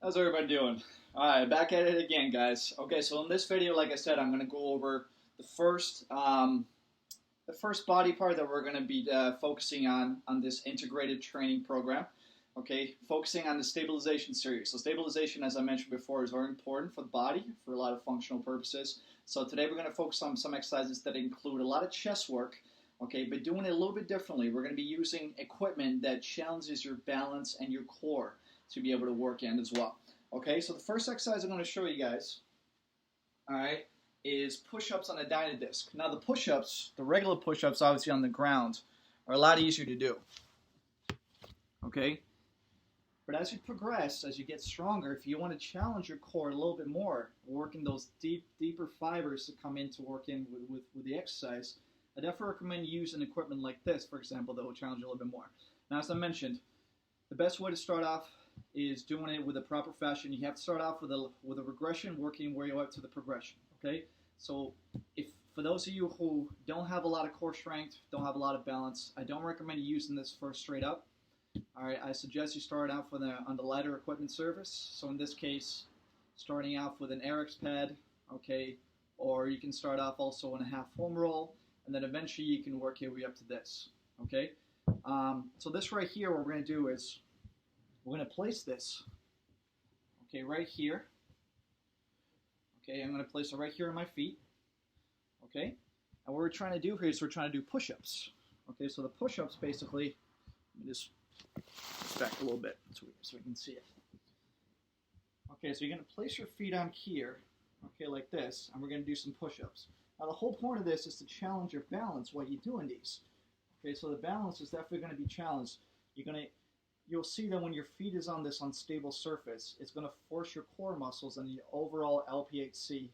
How's everybody doing? Alright, back at it again, guys. Okay, so in this video, like I said, I'm going to go over the first body part that we're going to be focusing on this integrated training program. Okay, focusing on the stabilization series. So stabilization, as I mentioned before, is very important for the body for a lot of functional purposes. So today we're going to focus on some exercises that include a lot of chest work. Okay, but doing it a little bit differently. We're going to be using equipment that challenges your balance and your core to be able to work in as well. Okay, so the first exercise I'm going to show you guys, all right, is push-ups on a dyna disc. Now the push-ups, the regular push-ups obviously on the ground, are a lot easier to do. Okay, but as you progress, as you get stronger, if you want to challenge your core a little bit more, working those deeper fibers to come in to work in with the exercise, I definitely recommend using equipment like this, for example, that will challenge you a little bit more. Now, as I mentioned, the best way to start off is doing it with a proper fashion. You have to start off with a regression, working where you up to the progression. Okay, so if for those of you who don't have a lot of core strength, don't have a lot of balance, I don't recommend you using this first straight up. All right, I suggest you start out on the lighter equipment surface. So in this case, starting off with an RX pad, okay, or you can start off also on a half foam roll, and then eventually you can work your way up to this. Okay, so this right here, what we're going to do is we're going to place this, okay, right here. Okay, I'm going to place it right here on my feet. Okay, and what we're trying to do here is we're trying to do push-ups. Okay, so the push-ups basically, let me just back a little bit so we can see it. Okay, so you're going to place your feet on here, okay, like this, and we're going to do some push-ups. Now the whole point of this is to challenge your balance while you're doing these. Okay, so the balance is definitely going to be challenged. You'll see that when your feet is on this unstable surface, it's going to force your core muscles and the overall LPHC,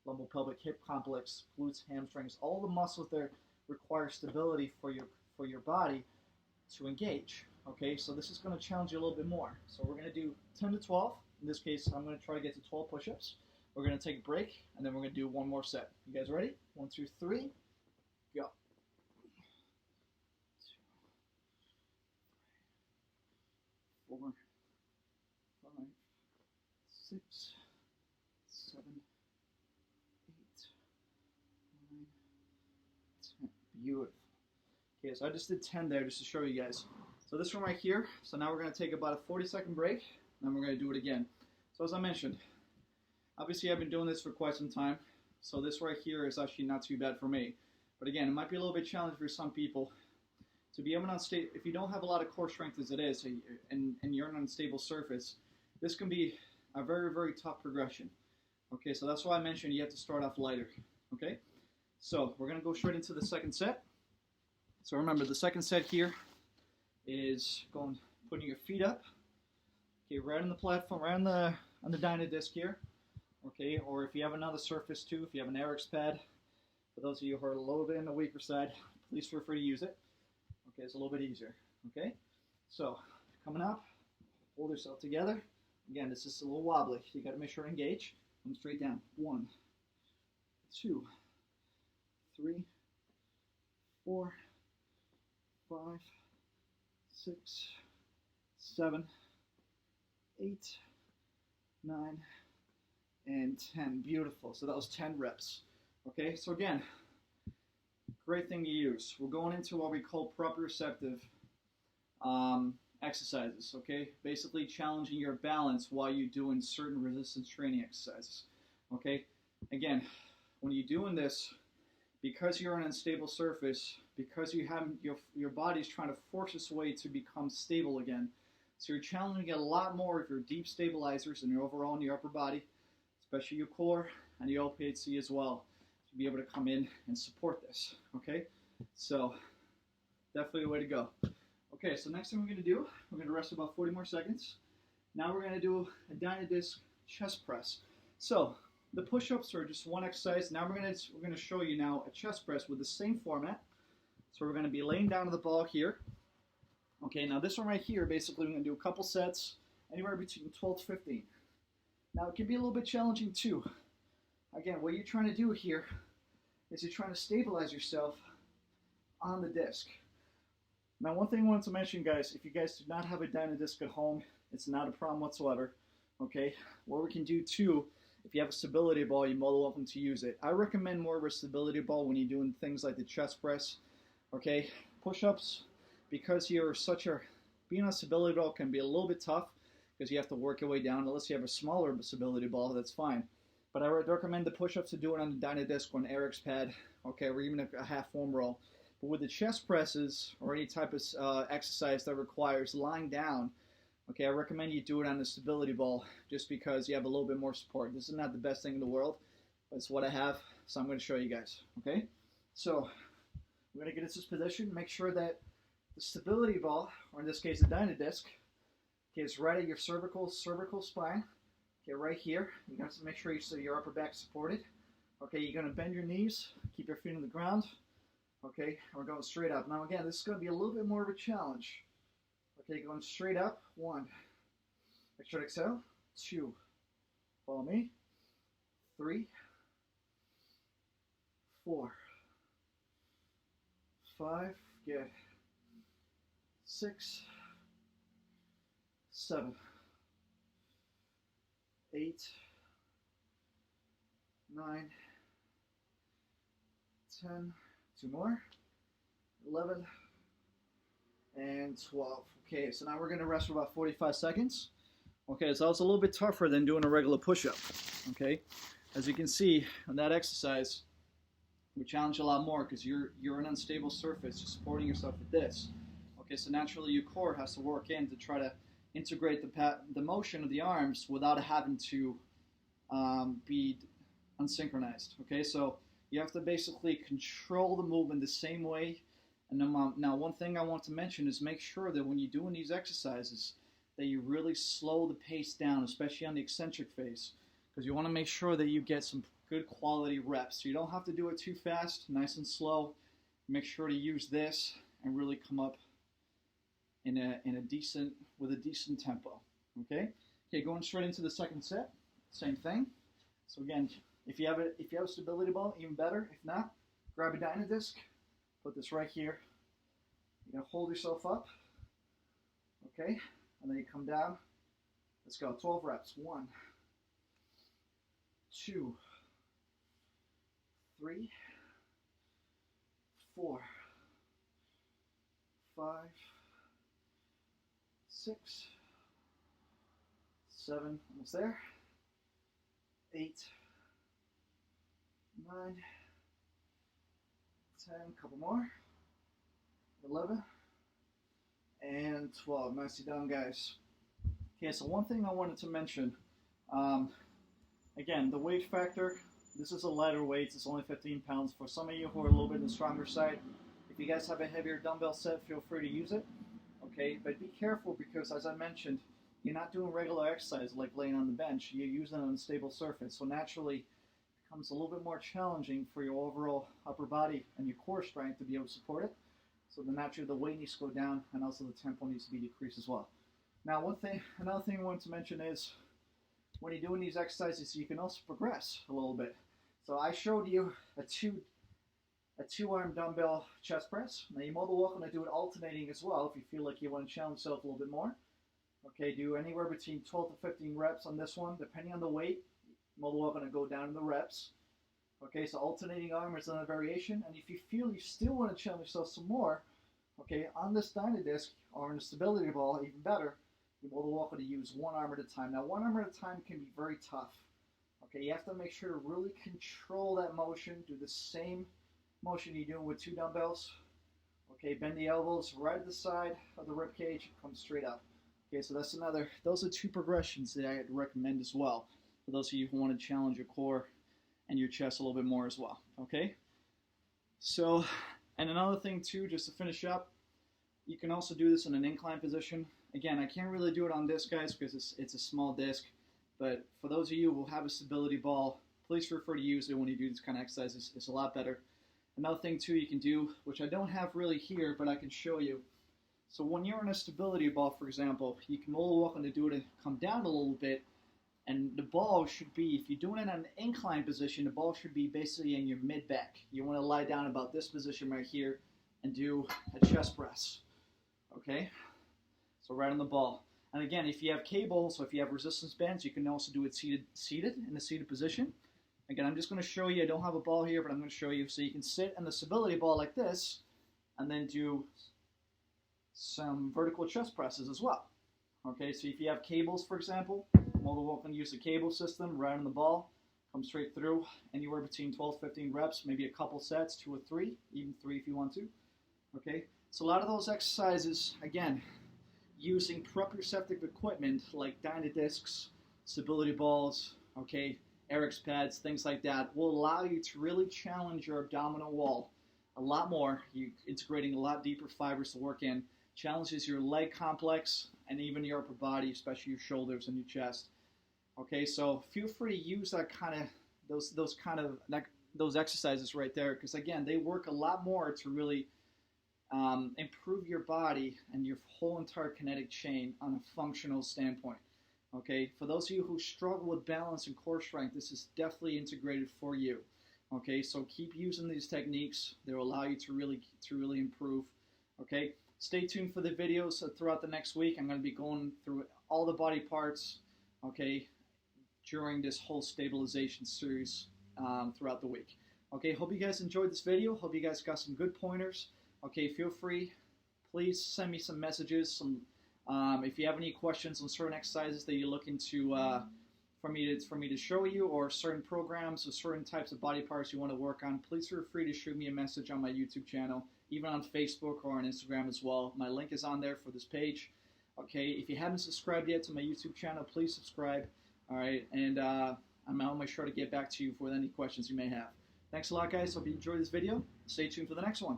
lumbopelvic hip complex, glutes, hamstrings, all the muscles that require stability for your body to engage. Okay, so this is going to challenge you a little bit more. So we're going to do 10 to 12. In this case, I'm going to try to get to 12 push-ups. We're going to take a break, and then we're going to do one more set. You guys ready? 1, 2, 3, go. 4, 5, 6, 7, 8, 9, 10. Beautiful. Okay, so I just did 10 there just to show you guys. So this one right here, so now we're going to take about a 40-second break, and then we're going to do it again. So as I mentioned, obviously I've been doing this for quite some time, so this right here is actually not too bad for me. But again, it might be a little bit challenging for some people to be able to stay. If you don't have a lot of core strength as it is, and you're on an unstable surface, this can be a very, very tough progression. Okay, so that's why I mentioned you have to start off lighter. Okay, so we're going to go straight into the second set. So remember, the second set here is putting your feet up, okay, right on the platform, right on the dyna disc here, okay, or if you have another surface too, if you have an RX pad, for those of you who are a little bit on the weaker side, please feel free to use it. Okay, it's a little bit easier. Okay, so coming up, hold yourself together. Again, this is a little wobbly, so you got to make sure to engage. Come straight down. 1, 2, 3, 4, 5, 6, 7, 8, 9, and 10. Beautiful. So that was 10 reps. Okay, so again, great thing to use. We're going into what we call proprioceptive exercises. Okay, basically challenging your balance while you're doing certain resistance training exercises. Okay, again, when you're doing this, because you're on an unstable surface, because you have your body's trying to force its way to become stable again, so you're challenging it a lot more of your deep stabilizers and your overall in your upper body, especially your core and your LPHC as well, to be able to come in and support this. Okay, so definitely a way to go. Okay, so next thing we're going to do, we're going to rest about 40 more seconds. Now we're going to do a dyna disc chest press. So the push-ups are just one exercise. Now we're going to show you now a chest press with the same format. So we're going to be laying down on the ball here. Okay, now this one right here, basically we're going to do a couple sets, anywhere between 12 to 15. Now it can be a little bit challenging too. Again, what you're trying to do here is you're trying to stabilize yourself on the disc. Now, one thing I wanted to mention, guys, if you guys do not have a dyna disc at home, it's not a problem whatsoever. Okay, what we can do too, if you have a stability ball, you're more than welcome to use it. I recommend more of a stability ball when you're doing things like the chest press. Okay, push-ups, because you're such a, being on a stability ball can be a little bit tough because you have to work your way down. Unless you have a smaller stability ball, that's fine. But I would recommend the push-ups to do it on the Dynadisc or an Eric's pad, okay, or even a half foam roll. But with the chest presses or any type of exercise that requires lying down, okay, I recommend you do it on the stability ball just because you have a little bit more support. This is not the best thing in the world, but it's what I have, so I'm going to show you guys, okay? So we're going to get into this position. Make sure that the stability ball, or in this case the Dynadisc, okay, is right at your cervical spine. Okay, right here. You got to make sure your upper back supported. Okay, you're going to bend your knees, keep your feet on the ground. Okay, and we're going straight up. Now again, this is going to be a little bit more of a challenge. Okay, going straight up. 1. Make sure to exhale. 2. Follow me. 3. 4. 5. Good. 6. 7. 8. 9. 10. 2 more. 11. And 12. Okay, so now we're going to rest for about 45 seconds. Okay, so it's a little bit tougher than doing a regular push-up. Okay, as you can see on that exercise, we challenge a lot more because you're an unstable surface. You're supporting yourself with this. Okay, so naturally your core has to work in to try to integrate the motion of the arms without having to be unsynchronized. Okay, so you have to basically control the movement the same way. And now one thing I want to mention is make sure that when you're doing these exercises that you really slow the pace down, especially on the eccentric phase, because you want to make sure that you get some good quality reps. So you don't have to do it too fast, nice and slow. Make sure to use this and really come up with a decent tempo. Okay, going straight into the second set, same thing. So again, if you have a stability ball, even better. If not, grab a Dynadisc. Put this right here. You're going to hold yourself up. Okay? And then you come down. Let's go. 12 reps. 1, 2, 3, 4, 5, 6, 7, almost there. 8, 9, 10, couple more, 11, and 12. Nicely done, guys. Okay, so one thing I wanted to mention, again, the weight factor, this is a lighter weight, it's only 15 pounds. For some of you who are a little bit on the stronger side, if you guys have a heavier dumbbell set, feel free to use it, okay? But be careful because, as I mentioned, you're not doing regular exercise like laying on the bench, you're using it on a stable surface, so naturally, becomes a little bit more challenging for your overall upper body and your core strength to be able to support it. So then naturally the weight needs to go down and also the tempo needs to be decreased as well. Now another thing I wanted to mention is when you're doing these exercises, you can also progress a little bit. So I showed you a two-arm dumbbell chest press. Now you're more than welcome to do it alternating as well if you feel like you want to challenge yourself a little bit more. Okay, do anywhere between 12 to 15 reps on this one, depending on the weight. More than welcome to go down in the reps. Okay, so alternating arm is another variation. And if you feel you still want to challenge yourself some more, okay, on this Dynadisc or on a stability ball, even better, you're more than welcome to use one arm at a time. Now, one arm at a time can be very tough. Okay, you have to make sure to really control that motion. Do the same motion you're doing with 2 dumbbells. Okay, bend the elbows right at the side of the rib cage, come straight up. Okay, so those are 2 progressions that I'd recommend as well, for those of you who want to challenge your core and your chest a little bit more as well, okay? So, and another thing too, just to finish up, you can also do this in an incline position. Again, I can't really do it on this, guys, because it's a small disc, but for those of you who have a stability ball, please feel free to use it when you do this kind of exercises. It's a lot better. Another thing too you can do, which I don't have really here, but I can show you. So when you're in a stability ball, for example, you can more than welcome to do it and come down a little bit. And the ball should be, if you're doing it in an incline position, the ball should be basically in your mid-back. You want to lie down about this position right here and do a chest press. Okay? So right on the ball. And again, if you have cables, so if you have resistance bands, you can also do it seated in the seated position. Again, I'm just going to show you. I don't have a ball here, but I'm going to show you. So you can sit in the stability ball like this, and then do some vertical chest presses as well. Okay, so if you have cables, for example, more than welcome to use the cable system right on the ball. Come straight through, anywhere between 12, 15 reps, maybe a couple sets, 2 or 3, even 3 if you want to. Okay, so a lot of those exercises, again, using proprioceptive equipment like Dynadiscs, stability balls, okay, Eric's pads, things like that, will allow you to really challenge your abdominal wall a lot more. You're integrating a lot deeper fibers to work in. Challenges your leg complex and even your upper body, especially your shoulders and your chest. Okay, so feel free to use that kind of those exercises right there, because again, they work a lot more to really improve your body and your whole entire kinetic chain on a functional standpoint. Okay, for those of you who struggle with balance and core strength, this is definitely integrated for you. Okay, so keep using these techniques. They will allow you to really improve. Okay, stay tuned for the videos throughout the next week. I'm going to be going through all the body parts, okay, during this whole stabilization series throughout the week. Okay, hope you guys enjoyed this video. Hope you guys got some good pointers. Okay, feel free, please send me some messages. If you have any questions on certain exercises that you're looking to for me to show you, or certain programs or certain types of body parts you want to work on, please feel free to shoot me a message on my YouTube channel, even on Facebook or on Instagram as well. My link is on there for this page. Okay, if you haven't subscribed yet to my YouTube channel, please subscribe. All right, and I'm always sure to get back to you with any questions you may have. Thanks a lot, guys. Hope you enjoyed this video. Stay tuned for the next one.